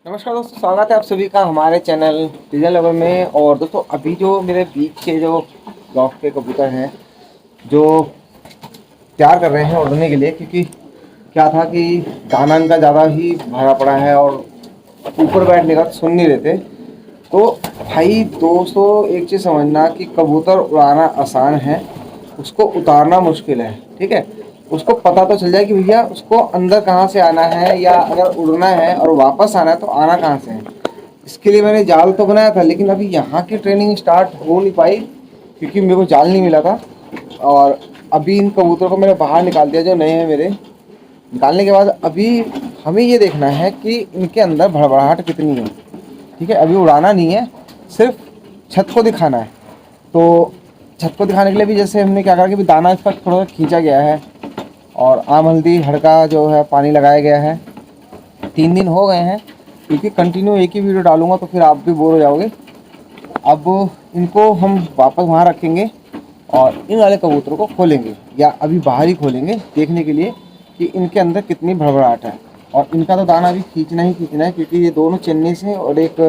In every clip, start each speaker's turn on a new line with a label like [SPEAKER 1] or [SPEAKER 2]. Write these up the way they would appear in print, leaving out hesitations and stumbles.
[SPEAKER 1] नमस्कार दोस्तों, स्वागत है आप सभी का हमारे चैनल पिजन लवर में। और दोस्तों अभी जो मेरे बीच के जो ब्लॉक के कबूतर हैं जो तैयार कर रहे हैं उड़ने के लिए, क्योंकि क्या था कि दाना इनका ज़्यादा ही भरा पड़ा है और ऊपर बैठने का सुन नहीं देते। तो भाई दोस्तों एक चीज़ समझना कि कबूतर उड़ाना आसान है, उसको उतारना मुश्किल है। ठीक है, उसको पता तो चल जाए कि भैया उसको अंदर कहाँ से आना है, या अगर उड़ना है और वापस आना है तो आना कहाँ से है। इसके लिए मैंने जाल तो बनाया था, लेकिन अभी यहाँ की ट्रेनिंग स्टार्ट हो नहीं पाई क्योंकि मेरे को जाल नहीं मिला था। और अभी इन कबूतरों को मैंने बाहर निकाल दिया जो नए हैं मेरे। निकालने के बाद अभी हमें ये देखना है कि इनके अंदर भड़बड़ाहट कितनी है। ठीक है, अभी उड़ाना नहीं है, सिर्फ छत को दिखाना है। तो छत को दिखाने के लिए भी जैसे हमने क्या करा कि दाना इसका थोड़ा सा खींचा गया है और आम हल्दी हड़का जो है पानी लगाया गया है। 3 दिन हो गए हैं, क्योंकि कंटिन्यू एक ही वीडियो डालूंगा तो फिर आप भी बोर हो जाओगे। अब इनको हम वापस वहाँ रखेंगे और इन वाले कबूतरों को खोलेंगे, या अभी बाहर ही खोलेंगे देखने के लिए कि इनके अंदर कितनी भड़बड़ाहट है। और इनका तो दाना अभी खींचना ही खींचना है, क्योंकि ये दोनों चेन्नई से और एक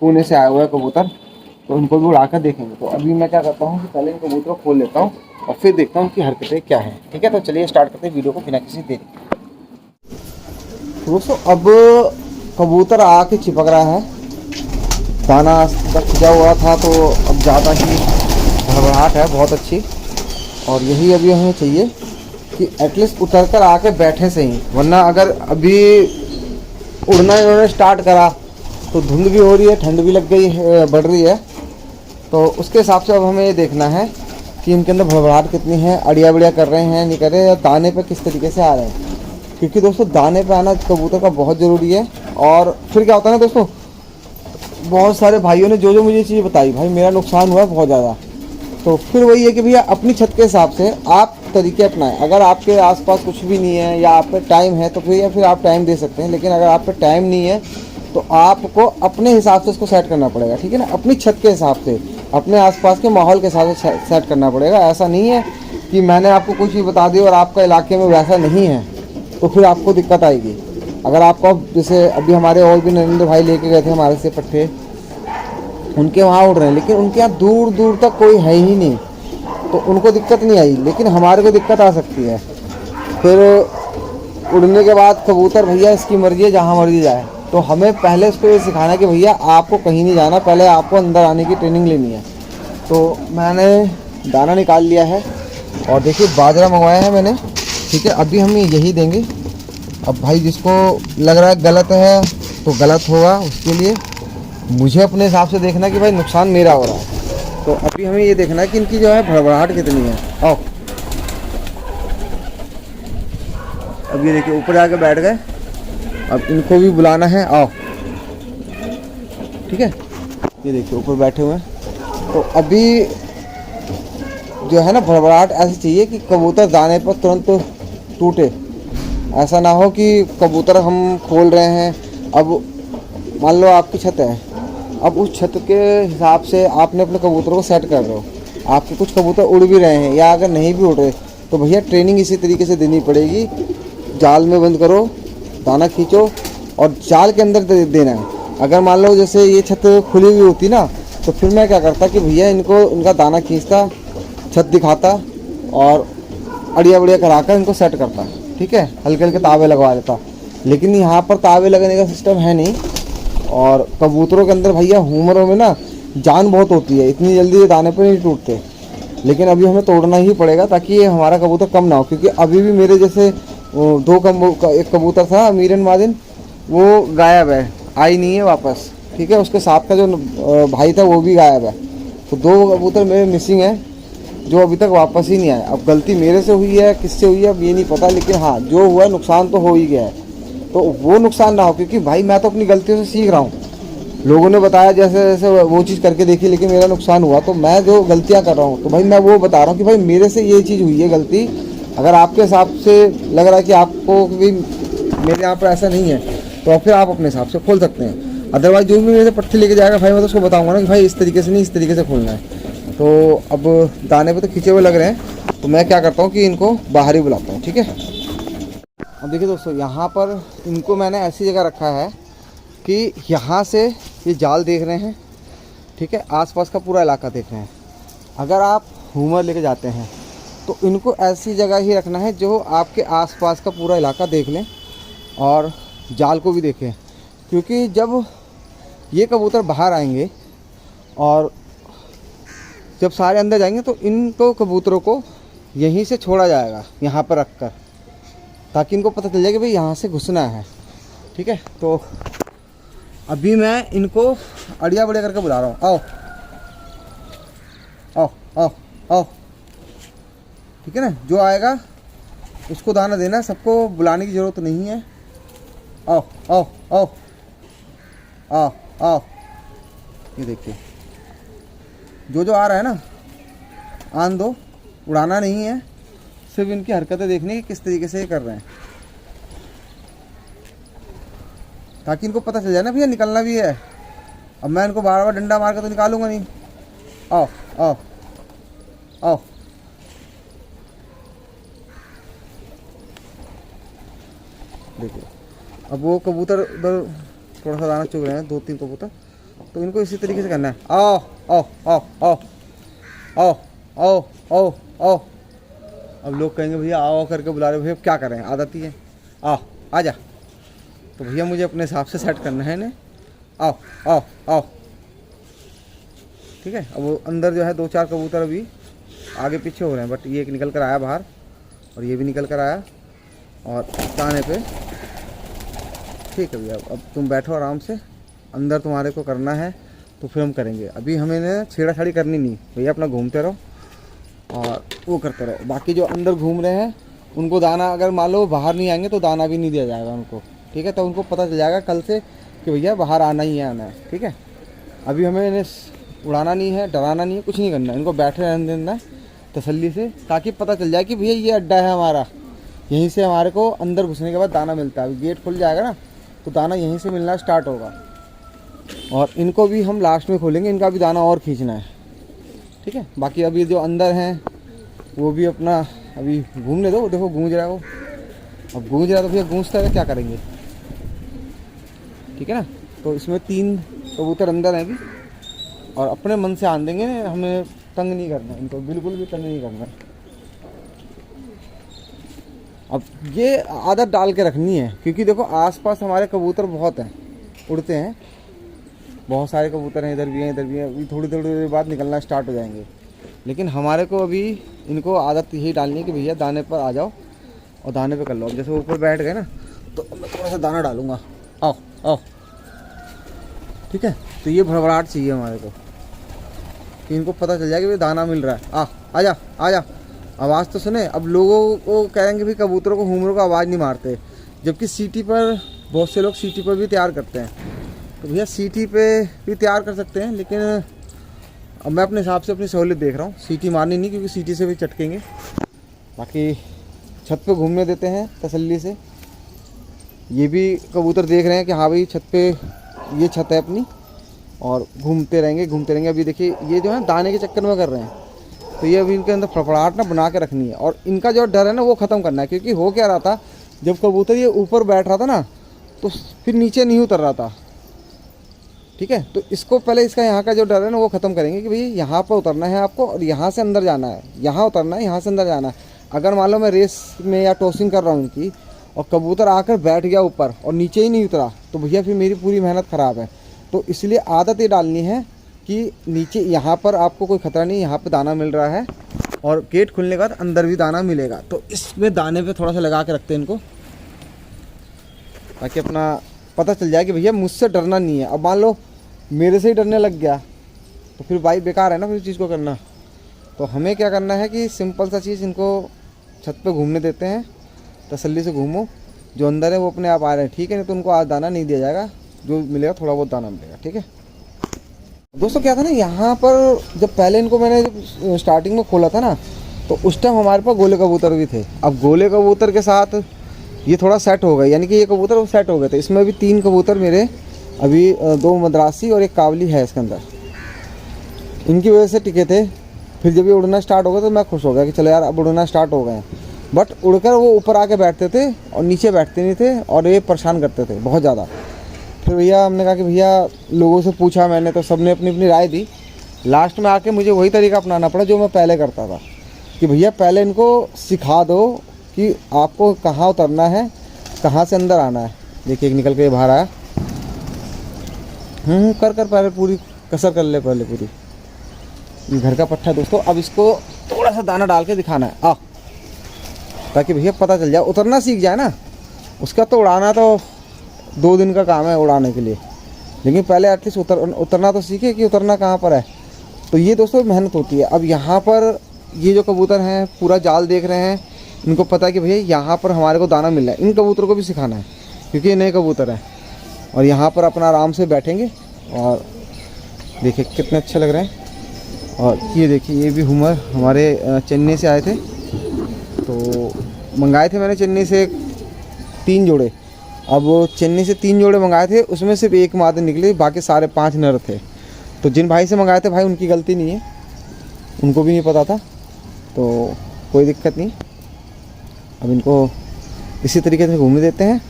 [SPEAKER 1] पुणे से आया हुआ है कबूतर, तो उनको भी उड़ा कर देखेंगे। तो अभी मैं क्या करता हूँ कि पहले इन कबूतरों को खोल लेता हूँ और फिर देखता हूँ उनकी हरकतें क्या हैं। ठीक है, तो चलिए स्टार्ट करते हैं वीडियो को बिना किसी देरी। दोस्तों अब कबूतर आके चिपक रहा है, दाना तक खिंचा हुआ था तो अब ज़्यादा ही भड़बड़ाहट है बहुत अच्छी। और यही अभी हमें चाहिए कि एटलीस्ट उतर कर आके बैठे सही, वरना अगर अभी उड़ना इन्होंने स्टार्ट करा तो धुंध भी हो रही है, ठंड भी लग गई है, बढ़ रही है। तो उसके हिसाब से अब हमें ये देखना है कि इनके अंदर भड़बड़ाहट कितनी है, अड़िया बड़िया कर रहे हैं नहीं कर रहे, या दाने पे किस तरीके से आ रहे हैं। क्योंकि दोस्तों दाने पे आना कबूतर का बहुत ज़रूरी है। और फिर क्या होता है ना दोस्तों, बहुत सारे भाइयों ने जो मुझे चीज़ बताई, भाई मेरा नुकसान हुआ बहुत ज़्यादा। तो फिर वही है कि भैया अपनी छत के हिसाब से आप तरीके अपनाएं। अगर आपके आसपास कुछ भी नहीं है या आप पे टाइम है तो भैया फिर आप टाइम दे सकते हैं, लेकिन अगर आप पे टाइम नहीं है तो आपको अपने हिसाब से इसको सेट करना पड़ेगा। ठीक है ना, अपनी छत के हिसाब से, अपने आसपास के माहौल के हिसाब से सेट करना पड़ेगा। ऐसा नहीं है कि मैंने आपको कुछ भी बता दी और आपका इलाके में वैसा नहीं है तो फिर आपको दिक्कत आएगी। अगर आपको जैसे अभी हमारे और भी नरेंद्र भाई लेके गए थे हमारे से पट्टे, उनके वहाँ उड़ रहे हैं, लेकिन उनके यहाँ दूर दूर तक कोई है ही नहीं, तो उनको दिक्कत नहीं आई, लेकिन हमारे को दिक्कत आ सकती है। फिर उड़ने के बाद कबूतर भैया इसकी मर्जी है, जहाँ मर्जी जाए। तो हमें पहले उसको ये सिखाना है कि भैया आपको कहीं नहीं जाना, पहले आपको अंदर आने की ट्रेनिंग लेनी है। तो मैंने दाना निकाल लिया है और देखिए बाजरा मंगवाया है मैंने। ठीक है, अभी हम यही देंगे। अब भाई जिसको लग रहा है गलत है तो गलत होगा, उसके लिए मुझे अपने हिसाब से देखना कि भाई नुकसान मेरा हो रहा है। तो अभी हमें ये देखना है कि इनकी जो है भड़बड़ाहट कितनी है। आओ, अब ये देखिए ऊपर जाके बैठ गए, अब इनको भी बुलाना है, आओ। ठीक है, ये देखिए ऊपर बैठे हुए हैं। तो अभी जो है ना भड़बड़ाहट ऐसी चाहिए कि कबूतर दाने पर तुरंत टूटे। ऐसा ना हो कि कबूतर हम खोल रहे हैं, अब मान लो आपकी छत है, अब उस छत के हिसाब से आपने अपने कबूतरों को सेट कर रहे हो। आपके कुछ कबूतर उड़ भी रहे हैं या अगर नहीं भी उड़ रहे तो भैया ट्रेनिंग इसी तरीके से देनी पड़ेगी। जाल में बंद करो, दाना खींचो और जाल के अंदर देना है। अगर मान लो जैसे ये छत खुली हुई होती ना, तो फिर मैं क्या करता कि भैया इनको इनका दाना खींचता, छत दिखाता और अड़िया बढ़िया कराकर इनको सेट करता। ठीक है, हल्के हल्के तावे लगवा देता। लेकिन यहाँ पर तावे लगाने का सिस्टम है नहीं, और कबूतरों के अंदर भैया हुमरों में ना जान बहुत होती है, इतनी जल्दी ये दाने पर नहीं टूटते। लेकिन अभी हमें तोड़ना ही पड़ेगा ताकि ये हमारा कबूतर कम ना हो। क्योंकि अभी भी मेरे जैसे एक कबूतर था मीरन मादिन, वो गायब है, आई नहीं है वापस। ठीक है, उसके साथ का जो भाई था वो भी गायब है। तो 2 कबूतर मेरे मिसिंग हैं जो अभी तक वापस ही नहीं आए। अब गलती मेरे से हुई है किससे हुई है अब ये नहीं पता, लेकिन हाँ जो हुआ नुकसान तो हो ही गया है। तो वो नुकसान ना हो, क्योंकि भाई मैं तो अपनी गलतियों से सीख रहा हूँ। लोगों ने बताया जैसे जैसे वो चीज़ करके देखी, लेकिन मेरा नुकसान हुआ। तो मैं जो गलतियाँ कर रहा हूँ तो भाई मैं वो बता रहा हूँ कि भाई मेरे से ये चीज़ हुई है गलती। अगर आपके हिसाब से लग रहा है कि आपको भी मेरे यहाँ पर ऐसा नहीं है तो फिर आप अपने हिसाब से खोल सकते हैं। अदरवाइज जो भी मेरे से पट्टी लेके जाएगा भाई मैं तो उसको बताऊँगा ना कि भाई इस तरीके से नहीं, इस तरीके से खोलना है। तो अब दाने पे तो खींचे हुए लग रहे हैं, तो मैं क्या करता हूँ कि इनको बाहर ही बुलाता हूँ। ठीक है, अब देखिए दोस्तों यहाँ पर इनको मैंने ऐसी जगह रखा है कि यहाँ से ये जाल देख रहे हैं, ठीक है, आसपास का पूरा इलाका देख रहे हैं। अगर आप हूमर लेके जाते हैं तो इनको ऐसी जगह ही रखना है जो आपके आसपास का पूरा इलाका देख लें और जाल को भी देखें, क्योंकि जब ये कबूतर बाहर आएंगे और जब सारे अंदर जाएंगे तो इनको कबूतरों को यहीं से छोड़ा जाएगा, यहाँ पर रख कर, ताकि इनको पता चल जाए कि भाई यहाँ से घुसना है, ठीक है। तो अभी मैं इनको अड़िया बड़िया करके बुला रहा हूँ, आओ आओ आओ आओ, ठीक है ना। जो आएगा उसको दाना देना है, सबको बुलाने की ज़रूरत नहीं है। आओ आओ आओ आओ आओ, ये देखिए जो आ रहा है ना, आन दो, उड़ाना नहीं है, सिर्फ इनकी हरकतें देखने की किस तरीके से ये कर रहे हैं, ताकि इनको पता चल जाए ना भैया निकलना भी है। अब मैं इनको बार बार डंडा मार कर तो निकालूंगा नहीं। आओ आओ आओ, देखिए अब वो कबूतर उधर थोड़ा सा दाना चुग रहे हैं, 2-3 कबूतर, तो इनको इसी तरीके से करना है। आओ आओ आओ आओ आओ आओ आओ आओ। अब लोग कहेंगे भैया आओ करके बुला रहे, भैया क्या करें, आदत ही है, आओ आ जा। तो भैया मुझे अपने हिसाब से सेट करना है इन्हें। आओ आओ आओ, ठीक है। अब वो अंदर जो है 2-4 कबूतर अभी आगे पीछे हो रहे हैं, बट ये एक निकल कर आया बाहर और ये भी निकल कर आया और दाने पे, ठीक है भैया। अब तुम बैठो आराम से, अंदर तुम्हारे को करना है तो फिर हम करेंगे। अभी हमें ना छेड़ाछाड़ी करनी नहीं भैया, अपना घूमते रहो और वो करते रहो। बाकी जो अंदर घूम रहे हैं उनको दाना, अगर मान लो बाहर नहीं आएंगे तो दाना भी नहीं दिया जाएगा उनको, ठीक है। तो उनको पता चल जाएगा कल से कि भैया बाहर आना ही है, आना है, ठीक है। अभी हमें इन्हें उड़ाना नहीं है, डराना नहीं है, कुछ नहीं करना है, इनको बैठे रहने देना है तसल्ली से, ताकि पता चल जाए कि भैया ये अड्डा है हमारा, यहीं से हमारे को अंदर घुसने के बाद दाना मिलता है। अभी गेट खुल जाएगा ना तो दाना यहीं से मिलना स्टार्ट होगा, और इनको भी हम लास्ट में खोलेंगे, इनका भी दाना और खींचना है, ठीक है। बाकी अभी जो अंदर हैं वो भी अपना अभी घूमने दो, देखो गूंज रहा है वो, अब गूंज रहा है तो भैया गूंजता है, क्या करेंगे, ठीक है ना। तो इसमें 3 कबूतर अंदर हैं अभी, और अपने मन से आन देंगे, हमें तंग नहीं करना, इनको बिल्कुल भी तंग नहीं करना। अब ये आदत डाल के रखनी है, क्योंकि देखो आसपास हमारे कबूतर बहुत हैं, उड़ते हैं, बहुत सारे कबूतर हैं, इधर भी हैं इधर भी हैं, अभी थोड़ी थोड़ी देर बाद निकलना स्टार्ट हो जाएंगे। लेकिन हमारे को अभी इनको आदत यही डालनी है कि भैया दाने पर आ जाओ और दाने पे कर लो। अब जैसे ऊपर बैठ गए ना तो मैं थोड़ा सा दाना डालूंगा, आओ आओ, ठीक है। तो ये भड़बड़ाहट चाहिए हमारे को कि इनको पता चल जाए कि भाई दाना मिल रहा है, आ जा आ जा, आवाज़ तो सुने। अब लोगों को कहेंगे भाई कबूतरों को, हूमरों को आवाज़ नहीं मारते, जबकि सीटी पर बहुत से लोग सीटी पर भी तैयार करते हैं। तो भैया सीटी पे भी तैयार कर सकते हैं, लेकिन अब मैं अपने हिसाब से अपनी सहूलियत देख रहा हूँ, सीटी मारनी नहीं, क्योंकि सीटी से भी चटकेंगे। बाकी छत पे घूमने देते हैं तसल्ली से। ये भी कबूतर देख रहे हैं कि हाँ भाई छत पे, ये छत है अपनी, और घूमते रहेंगे। अभी देखिए ये जो है दाने के चक्कर में कर रहे हैं, तो ये अभी इनके अंदर फड़फड़ाहट ना बना के रखनी है, और इनका जो डर है ना वो ख़त्म करना है। क्योंकि हो क्या रहा था, जब कबूतर ये ऊपर बैठ रहा था ना तो फिर नीचे नहीं उतर रहा था, ठीक है। तो इसको पहले, इसका यहाँ का जो डर है ना वो ख़त्म करेंगे कि भाई यहाँ पर उतरना है आपको, और यहाँ से अंदर जाना है, यहाँ उतरना है, यहाँ से अंदर जाना है। अगर मान लो मैं रेस में या टॉसिंग कर रहा हूँ इनकी, और कबूतर आकर बैठ गया ऊपर और नीचे ही नहीं उतरा, तो भैया फिर मेरी पूरी मेहनत ख़राब है। तो इसलिए आदत ये डालनी है कि नीचे यहाँ पर आपको कोई ख़तरा नहीं, यहाँ पर दाना मिल रहा है, और गेट खुलने के बाद अंदर भी दाना मिलेगा। तो इसमें दाने पे थोड़ा सा लगा के रखते हैं इनको, ताकि अपना पता चल जाए कि भैया मुझसे डरना नहीं है। अब मान लो मेरे से ही डरने लग गया तो फिर भाई बेकार है ना फिर इस चीज़ को करना। तो हमें क्या करना है कि सिंपल सा चीज़, इनको छत पे घूमने देते हैं, तसल्ली से घूमो, जो अंदर है वो अपने आप आ रहे हैं, ठीक है। नहीं तो उनको आज दाना नहीं दिया जाएगा, जो मिलेगा थोड़ा बहुत दाना मिलेगा, ठीक है। दोस्तों क्या था ना, यहाँ पर जब पहले इनको मैंने स्टार्टिंग में खोला था ना, तो उस टाइम हमारे पास गोले कबूतर भी थे। अब गोले कबूतर के साथ ये थोड़ा सेट हो गए, यानी कि ये कबूतर वो सेट हो गए थे। इसमें भी 3 कबूतर मेरे अभी, 2 मद्रासी और 1 कावली है इसके अंदर, इनकी वजह से टिके थे। फिर जब ये उड़ना स्टार्ट हो गया तो मैं खुश हो गया कि चलो यार अब उड़ना स्टार्ट हो गए। बट उड़कर वो ऊपर आके बैठते थे और नीचे बैठते नहीं थे, और ये परेशान करते थे बहुत ज़्यादा। फिर भैया हमने कहा कि भैया लोगों से पूछा मैंने, तो सबने अपनी अपनी राय दी। लास्ट में आके मुझे वही तरीका अपनाना पड़ा जो मैं पहले करता था, कि भैया पहले इनको सिखा दो कि आपको कहाँ उतरना है, कहाँ से अंदर आना है। देखिए एक निकल के बाहर आया। कर पहले पूरी कसर कर ले पहले पूरी। ये घर का पट्टा है दोस्तों। अब इसको थोड़ा सा दाना डाल के दिखाना है, ताकि भैया पता चल जाए, उतरना सीख जाए ना। उसका तो उड़ाना तो 2 दिन का काम है उड़ाने के लिए, लेकिन पहले एटलीस्ट उतरना तो सीखे कि उतरना कहाँ पर है। तो ये दोस्तों मेहनत होती है। अब यहाँ पर ये जो कबूतर हैं पूरा जाल देख रहे हैं, इनको पता है कि भैया यहाँ पर हमारे को दाना मिल रहा है। इन कबूतरों को भी सिखाना है क्योंकि ये नए कबूतर हैं। और यहाँ पर अपना आराम से बैठेंगे और देखिए कितने अच्छे लग रहे हैं। और ये देखिए ये भी हुमर हमारे चेन्नई से आए थे, तो मंगाए थे मैंने चेन्नई से 3 जोड़े। अब चेन्नई से 3 जोड़े मंगाए थे, उसमें सिर्फ 1 मादा निकली, बाकी सारे 5 नर थे। तो जिन भाई से मंगाए थे भाई उनकी गलती नहीं है, उनको भी नहीं पता था, तो कोई दिक्कत नहीं। अब इनको इसी तरीके से घूमने देते हैं,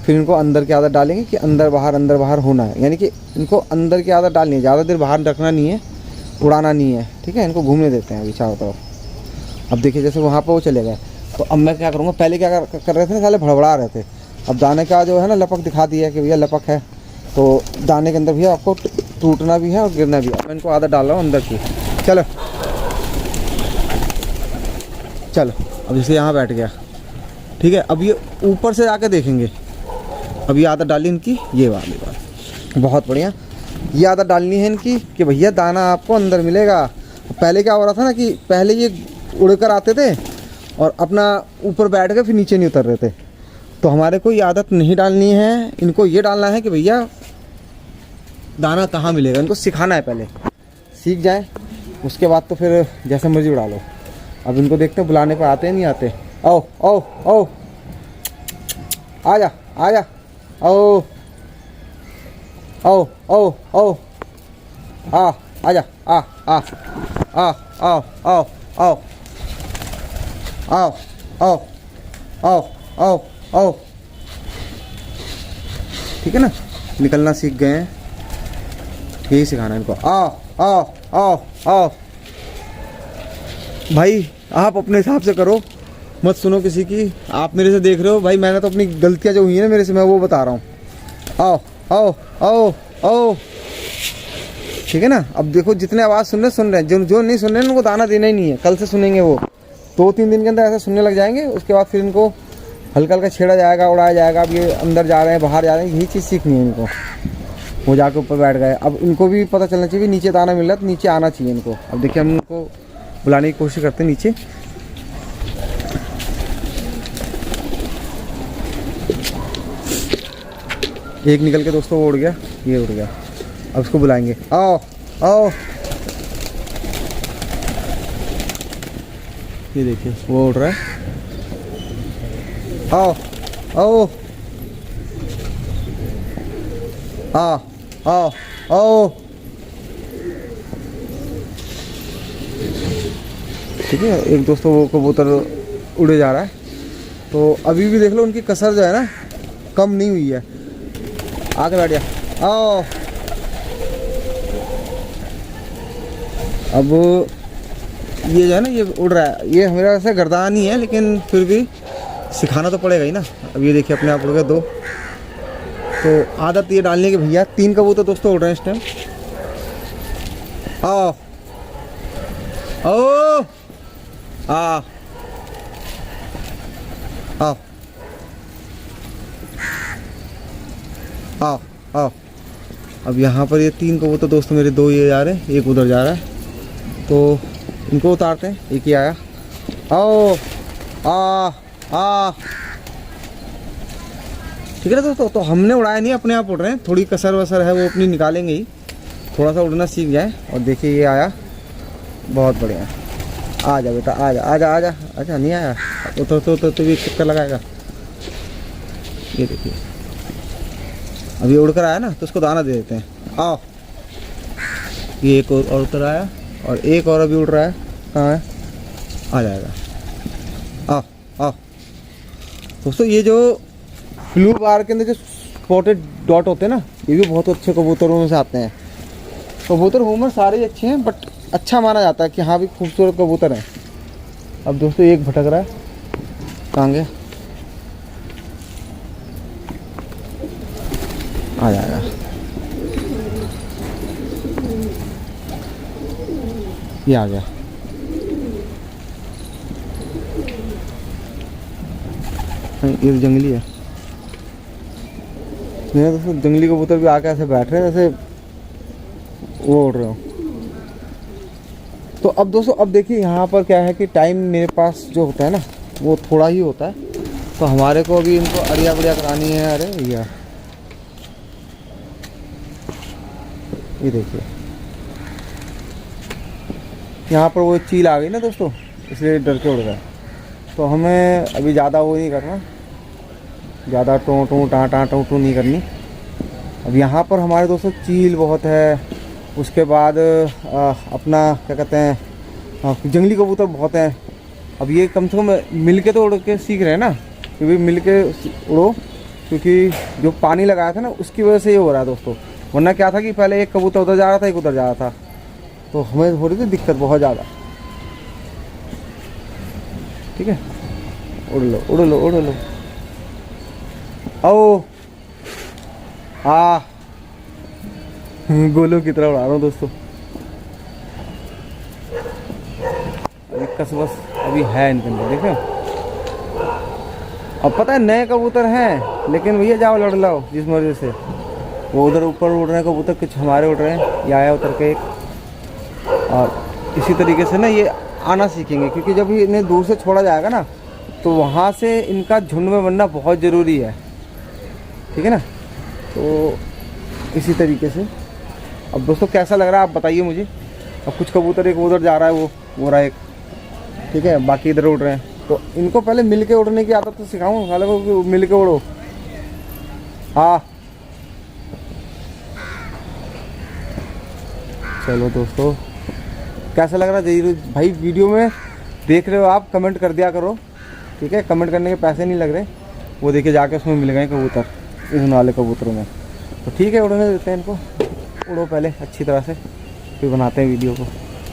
[SPEAKER 1] फिर इनको अंदर की आदत डालेंगे कि अंदर बाहर होना है। यानी कि इनको अंदर की आदत डालनी है, ज़्यादा देर बाहर रखना नहीं है, उड़ाना नहीं है, ठीक है। इनको घूमने देते हैं अभी चारों तरफ। अब देखिए जैसे वहाँ पर वो चले गए, तो अब मैं क्या करूँगा, पहले क्या कर रहे थे ना, साले भड़बड़ा रहे थे। अब दाने का जो है ना लपक दिखा दिया कि भैया लपक है, तो दाने के अंदर भैया आपको टूटना भी है और गिरना भी है। मैं इनको आदत डाल रहा हूँ अंदर की। चलो चलो, अब जैसे यहाँ बैठ गया, ठीक है। अब ये ऊपर से आके देखेंगे। अब ये आदत डाली इनकी, ये वाली बात बहुत बढ़िया। ये आदत डालनी है इनकी कि भैया दाना आपको अंदर मिलेगा। पहले क्या हो रहा था ना कि पहले ये उड़कर आते थे और अपना ऊपर बैठ के फिर नीचे नहीं उतर रहे थे। तो हमारे को ये आदत नहीं डालनी है, इनको ये डालना है कि भैया दाना कहाँ मिलेगा। इनको सिखाना है, पहले सीख जाए, उसके बाद तो फिर जैसे मर्जी उड़ा लो। अब इनको देखते हैं बुलाने पर आते हैं नहीं आते। आओ आओ आओ, आजा आजा, आओ आओ आओ आओ, आजा आ आओ आओ आओ आओ आओ आओ आओ आओ आओ, ठीक है ना। निकलना सीख गए हैं, यही सिखाना है इनको। आओ आओ आओ आओ। भाई आप अपने हिसाब से करो, मत सुनो किसी की। आप मेरे से देख रहे हो भाई, मैंने तो अपनी गलतियां जो हुई है ना मेरे से, मैं वो बता रहा हूँ। आओ आओ आओ आओ, ठीक है ना। अब देखो जितने आवाज़ सुन रहे हैं, जो नहीं सुन रहे हैं उनको दाना देना ही नहीं है। कल से सुनेंगे वो, 2-3 दिन के अंदर ऐसा सुनने लग जाएंगे। उसके बाद फिर इनको हल्का हल्का छेड़ा जाएगा, उड़ाया जाएगा। अब ये अंदर जा रहे हैं बाहर जा रहे हैं, यही चीज़ सीखनी है इनको। वो जाके ऊपर बैठ गए। अब इनको भी पता चलना चाहिए नीचे दाना मिल रहा है तो नीचे आना चाहिए इनको। अब देखिए हम इनको बुलाने की कोशिश करते हैं नीचे। एक निकल के दोस्तों वो उड़ गया, ये उड़ गया। अब उसको बुलाएंगे, आओ आओ। ये देखिए वो उड़ रहा है, आओ आओ आओ आओ आओ, ठीक है। एक दोस्तों वो कबूतर उड़े जा रहा है, तो अभी भी देख लो उनकी कसर जो है ना कम नहीं हुई है। आगे बैठ जा, आओ। अब ये जो है ना ये उड़ रहा है, ये मेरा वैसे गर्दान ही है, लेकिन फिर भी सिखाना तो पड़ेगा ही ना। अब ये देखिए अपने आप उड़ गए 2। तो आदत ये डालने की भैया 3 कबूतर दोस्तों उड़ रहे हैं इस टाइम। आओ आओ आ आओ आओ आओ। अब यहाँ पर ये 3 कबूतर दोस्तों मेरे 2 ये जा रहे हैं, एक उधर जा रहा है, तो इनको उतारते हैं। एक ही आया, आओ आ, ठीक है ना दोस्तों। तो हमने उड़ाया नहीं, अपने आप उड़ रहे हैं। थोड़ी कसर वसर है वो अपनी निकालेंगे ही, थोड़ा सा उड़ना सीख जाए। और देखिए ये आया, बहुत बढ़िया। आ जा बेटा, आ जा आ जा आ जा। अच्छा नहीं आया, तो भी चक्कर लगाएगा। ये देखिए अभी उड़कर आया ना, तो उसको दाना दे देते हैं। आओ, ये एक और उतर आया, और एक और अभी उड़ रहा है। कहाँ है? आ जाएगा। आओ आओ दोस्तों। ये जो ब्लू बार के अंदर जो स्पॉटेड डॉट होते हैं ना, ये भी बहुत अच्छे कबूतरों में से आते हैं। कबूतर घूमर सारे अच्छे हैं, बट अच्छा माना जाता है कि हाँ भी खूबसूरत कबूतर हैं। अब दोस्तों एक भटक रहा है, कहाँ गया? आ जाएगा। ये आ गया। ये तो जंगली है। मेरे दोस्तों जंगली कबूतर भी आके ऐसे बैठ रहे हैं जैसे वो उड़ रहे हो। तो अब दोस्तों अब देखिए यहाँ पर क्या है कि टाइम मेरे पास जो होता है ना वो थोड़ा ही होता है। तो हमारे को अभी इनको अड़िया बढ़िया करानी है। अरे भैया ये देखिए यहाँ पर वो चील आ गई ना दोस्तों, इसलिए डर के उड़ गया। तो हमें अभी ज़्यादा वो नहीं करना, ज़्यादा टों टों टाँ टाँ टों टों नहीं करनी। अब यहाँ पर हमारे दोस्तों चील बहुत है, उसके बाद अपना क्या कहते हैं जंगली कबूतर बहुत हैं। अब ये कम से कम मिल के तो उड़ के सीख रहे हैं ना, कि भाई मिल के उड़ो, क्योंकि जो पानी लगाया था ना उसकी वजह से ये हो रहा है दोस्तों। वरना क्या था कि पहले एक कबूतर उधर जा रहा था, एक उधर जा रहा था, तो हमें हो रही थी दिक्कत बहुत ज़्यादा। ठीक है, उड़ लो उड़ लो उड़ लो। आओ गोलों की तरह उड़ा रहा हूँ दोस्तों। अभी कसबस अभी है इनके अंदर, देखो। अब पता है नए कबूतर हैं, लेकिन भैया जाओ लड़ लाओ जिस मर्जी से। वो उधर ऊपर उड़ रहे हैं कबूतर, कुछ हमारे उड़ रहे हैं। ये आया उतर के एक। और इसी तरीके से ना ये आना सीखेंगे, क्योंकि जब इन्हें दूर से छोड़ा जाएगा ना तो वहाँ से इनका झुंड में बनना बहुत ज़रूरी है। ठीक है ना, तो इसी तरीके से। अब दोस्तों कैसा लग रहा है आप बताइए मुझे। अब कुछ कबूतर एक उधर जा रहा है, वो रहा एक, ठीक है, बाकी इधर उड़ रहे हैं। तो इनको पहले मिल के उड़ने की आदत तो सिखाऊँ, हालांकि मिल के उड़ो। हाँ चलो दोस्तों, कैसा लग रहा है जरूर भाई। वीडियो में देख रहे हो आप, कमेंट कर दिया करो। ठीक है, कमेंट करने के पैसे नहीं लग रहे। वो देखिए जाके उसमें मिल गए कबूतर, इस वाले कबूतरों में। तो ठीक है, उड़ने देते हैं इनको। उड़ो पहले अच्छी तरह से, फिर बनाते हैं वीडियो को।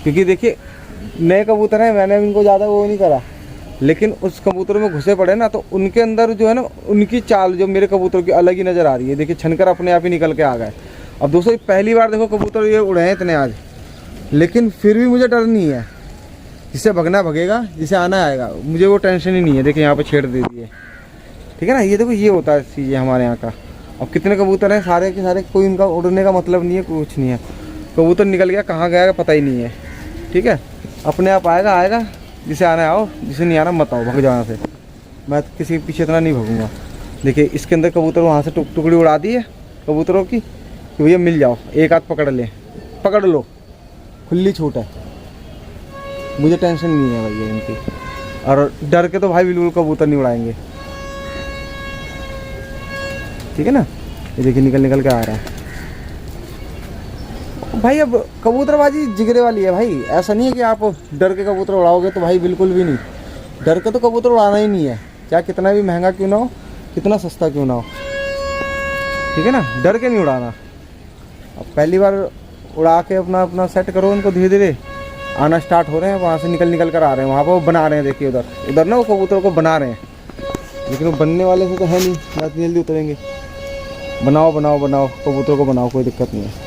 [SPEAKER 1] क्योंकि देखिए नए कबूतर हैं, मैंने इनको ज़्यादा वो नहीं करा, लेकिन उस कबूतरों में घुसे पड़े ना, तो उनके अंदर जो है ना उनकी चाल जो मेरे कबूतरों की अलग ही नज़र आ रही है। देखिए छनकर अपने आप ही निकल के आ गए। अब दोस्तों पहली बार देखो कबूतर ये उड़े हैं इतने आज, लेकिन फिर भी मुझे डर नहीं है। जिसे भगना भगेगा, जिसे आना आएगा, मुझे वो टेंशन ही नहीं है। देखिए यहाँ पे छेड़ दे दिए। ठीक है ना, ये देखो ये होता है चीज़ें हमारे यहाँ का। अब कितने कबूतर हैं, सारे के सारे, कोई इनका उड़ने का मतलब नहीं है, कुछ नहीं है। कबूतर निकल गया कहाँ गया पता ही नहीं है। ठीक है, अपने आप आएगा आएगा, जिसे आना आओ, जिसे नहीं आना मत आओ, भग जाना से। मैं किसी के पीछे इतना नहीं भगूंगा। देखिए इसके अंदर कबूतर वहाँ से टुकड़ी उड़ा दी है कबूतरों की, कि भैया मिल जाओ, एक हाथ पकड़ ले, पकड़ लो, खुली छूट है। मुझे टेंशन नहीं है भैया इनकी। और डर के तो भाई बिल्कुल कबूतर नहीं उड़ाएंगे। ठीक है ना, ये देखिए निकल निकल के आ रहा है भाई। अब कबूतरबाजी जिगरे वाली है भाई। ऐसा नहीं है कि आप डर के कबूतर उड़ाओगे, तो भाई बिल्कुल भी नहीं। डर के तो कबूतर उड़ाना ही नहीं है, चाहे कितना भी महंगा क्यों ना हो, कितना सस्ता क्यों ना हो। ठीक है ना, डर के नहीं उड़ाना। अब पहली बार उड़ा के अपना अपना सेट करो उनको, धीरे धीरे आना स्टार्ट हो रहे हैं, वहाँ से निकल निकल कर आ रहे हैं। वहाँ पर वो बना रहे हैं, देखिए उधर उधर ना वो कबूतरों को बना रहे हैं, लेकिन वो बनने वाले से तो है नहीं, ना इतनी जल्दी उतरेंगे। बनाओ बनाओ बनाओ, कबूतरों को बनाओ, कोई दिक्कत नहीं है।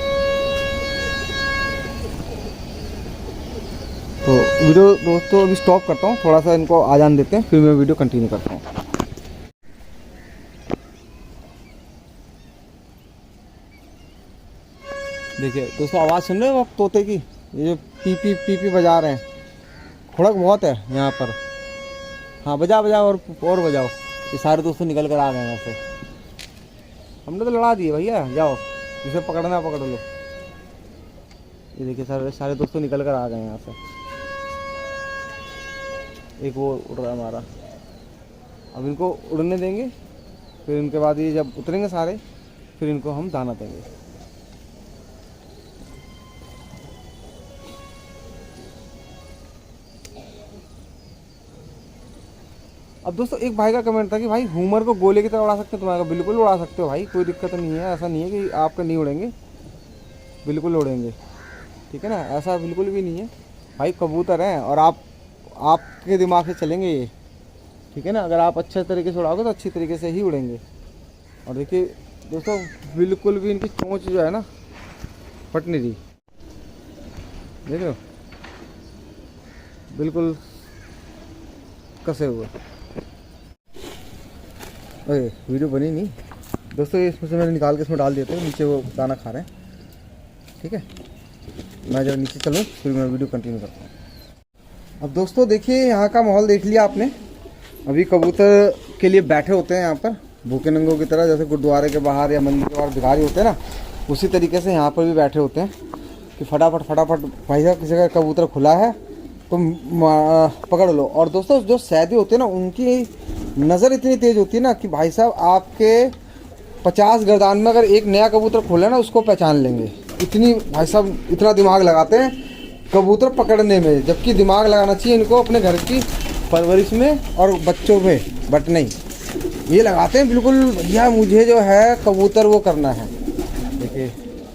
[SPEAKER 1] तो वीडियो दोस्तों अभी स्टॉप करता हूँ, थोड़ा सा इनको आ जाने देते हैं, फिर मैं वीडियो कंटिन्यू करता हूँ। देखिए दोस्तों आवाज़ सुन रहे हो आप तोते की, ये जो पी पी बजा रहे हैं। खुड़क बहुत है यहाँ पर। हाँ बजा बजा और बजाओ। ये सारे दोस्तों निकल कर आ गए हैं यहाँ से। हमने तो लड़ा दिए भैया, जाओ जिसे पकड़ना पकड़ लो। ये देखिए सारे दोस्तों निकल कर आ गए हैं यहाँ से। एक वो उड़ रहा है हमारा। अब इनको उड़ने देंगे, फिर इनके बाद ये जब उतरेंगे सारे, फिर इनको हम दाना देंगे। अब दोस्तों एक भाई का कमेंट था कि भाई हुमर को गोले की तरह उड़ा सकते हो, तुम्हारा बिल्कुल उड़ा सकते हो भाई, कोई दिक्कत नहीं है। ऐसा नहीं है कि आपका नहीं उड़ेंगे, बिल्कुल उड़ेंगे, ठीक है ना, ऐसा बिल्कुल भी नहीं है भाई। कबूतर हैं और आपके दिमाग से चलेंगे ये, ठीक है ना। अगर आप अच्छे तरीके से उड़ाओगे तो अच्छी तरीके से ही उड़ेंगे। और देखिए दोस्तों बिल्कुल भी इनकी चोंच जो है ना फट नहीं रही, देख रहे हो, बिल्कुल कसे हुए। अरे वीडियो बनी नहीं दोस्तों, इसमें से मैंने निकाल के इसमें डाल दिया था, नीचे वो दाना खा रहे हैं, ठीक है। मैं जब नीचे चलूँ फिर मैं वीडियो कंटिन्यू करता हूँ। अब दोस्तों देखिए यहाँ का माहौल देख लिया आपने। अभी कबूतर के लिए बैठे होते हैं यहाँ पर भूखे नंगों की तरह, जैसे गुरुद्वारे के बाहर या मंदिर के बाहर भिखारी होते हैं ना, उसी तरीके से यहाँ पर भी बैठे होते हैं कि फटाफट फटाफट भाई साहब किसी का कबूतर खुला है तो पकड़ लो। और दोस्तों जो सैदी होते हैं ना उनकी नज़र इतनी तेज़ होती है ना कि भाई साहब आपके 50 गर्दान में अगर एक नया कबूतर खोले ना उसको पहचान लेंगे। इतनी भाई साहब इतना दिमाग लगाते हैं कबूतर पकड़ने में, जबकि दिमाग लगाना चाहिए इनको अपने घर की परवरिश में और बच्चों में, बट नहीं, ये लगाते हैं बिल्कुल भैया मुझे जो है कबूतर वो करना है। देखिए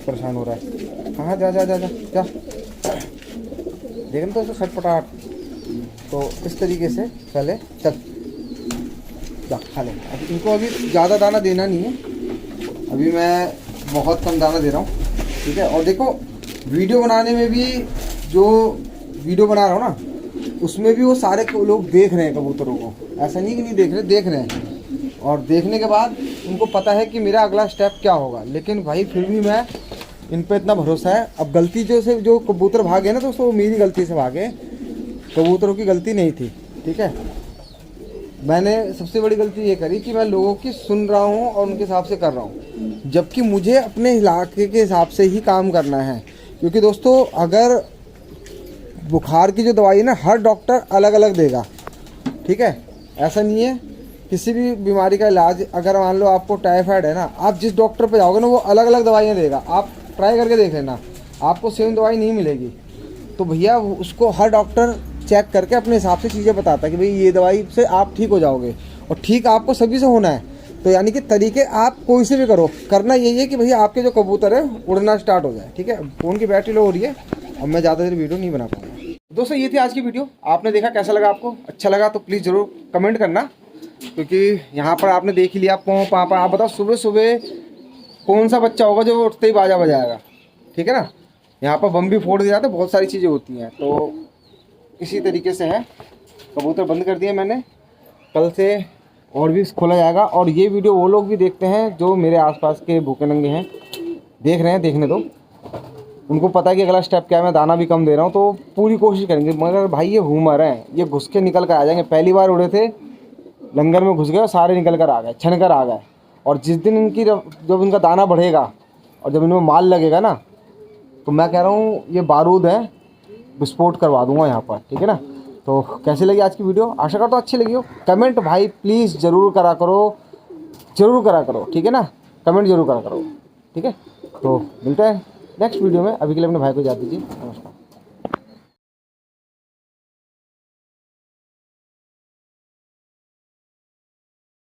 [SPEAKER 1] परेशान हो रहा है, कहाँ जा जा जा जा जा, देख रहे तो छटपटाहट। तो इस तरीके से पहले चल जा खा ले। अब इनको अभी ज़्यादा दाना देना नहीं है, अभी मैं बहुत कम दाना दे रहा हूँ, ठीक है। और देखो वीडियो बनाने में भी, जो वीडियो बना रहा हूँ ना उसमें भी वो सारे लोग देख रहे हैं कबूतरों को, ऐसा नहीं कि नहीं देख रहे हैं। और देखने के बाद उनको पता है कि मेरा अगला स्टेप क्या होगा, लेकिन भाई फिर भी मैं इन पे इतना भरोसा है। अब गलती जो कबूतर भागे ना दोस्तों वो मेरी गलती से भागे, कबूतरों की गलती नहीं थी, ठीक है। मैंने सबसे बड़ी गलती ये करी कि मैं लोगों की सुन रहा हूँ और उनके हिसाब से कर रहा हूँ, जबकि मुझे अपने इलाके के हिसाब से ही काम करना है। क्योंकि दोस्तों अगर बुखार की जो दवाई है ना हर डॉक्टर अलग अलग देगा, ठीक है। ऐसा नहीं है किसी भी बीमारी का इलाज, अगर मान लो आपको टाइफाइड है ना, आप जिस डॉक्टर पे जाओगे ना वो अलग अलग दवाइयाँ देगा, आप ट्राई करके देख लेना, आपको सेम दवाई नहीं मिलेगी। तो भैया उसको हर डॉक्टर चेक करके अपने हिसाब से चीज़ें बताता है कि भाई ये दवाई से आप ठीक हो जाओगे, और ठीक आपको सभी से होना है। तो यानी कि तरीके आप कोई से भी करो, करना यही है कि भैया आपके जो कबूतर है उड़ना स्टार्ट हो जाए, ठीक है। फ़ोन की बैटरी लो हो रही है, अब मैं ज़्यादा देर वीडियो नहीं बना पाऊँगा। दोस्तों ये थी आज की वीडियो, आपने देखा, कैसा लगा आपको, अच्छा लगा तो प्लीज़ ज़रूर कमेंट करना। क्योंकि यहाँ पर आपने देख ही लिया, पापा आप बताओ सुबह सुबह कौन सा बच्चा होगा जो उठते ही बाजा बजाएगा, ठीक है ना। यहाँ पर बम भी फोड़ दिए जाते, बहुत सारी चीज़ें होती हैं। तो इसी तरीके से है, कबूतर बंद कर दिए मैंने, कल से और भी खोला जाएगा। और ये वीडियो वो लोग भी देखते हैं जो मेरे आसपास के भूखे नंगे हैं, देख रहे हैं, देखने दो, उनको पता है कि अगला स्टेप क्या है। मैं दाना भी कम दे रहा हूँ तो पूरी कोशिश करेंगे, मगर भाई ये हुमर हैं, ये घुस के निकल कर आ जाएंगे। पहली बार उड़े थे, लंगर में घुस गए और सारे निकल कर आ गए, छन कर आ गए। और जिस दिन इनकी जब इनका दाना बढ़ेगा और जब इनमें माल लगेगा ना, तो मैं कह रहा हूँ ये बारूद है, विस्फोट करवा दूंगा यहाँ पर, ठीक है ना। तो कैसी लगी आज की वीडियो, आशा करता हूँ अच्छी लगी हो। कमेंट भाई प्लीज़ ज़रूर करा करो, ठीक है ना, कमेंट जरूर करा करो, ठीक है। तो मिलते हैं नेक्स्ट वीडियो में, अभी के लिए अपने भाई को इजाज़त दीजिए, नमस्कार।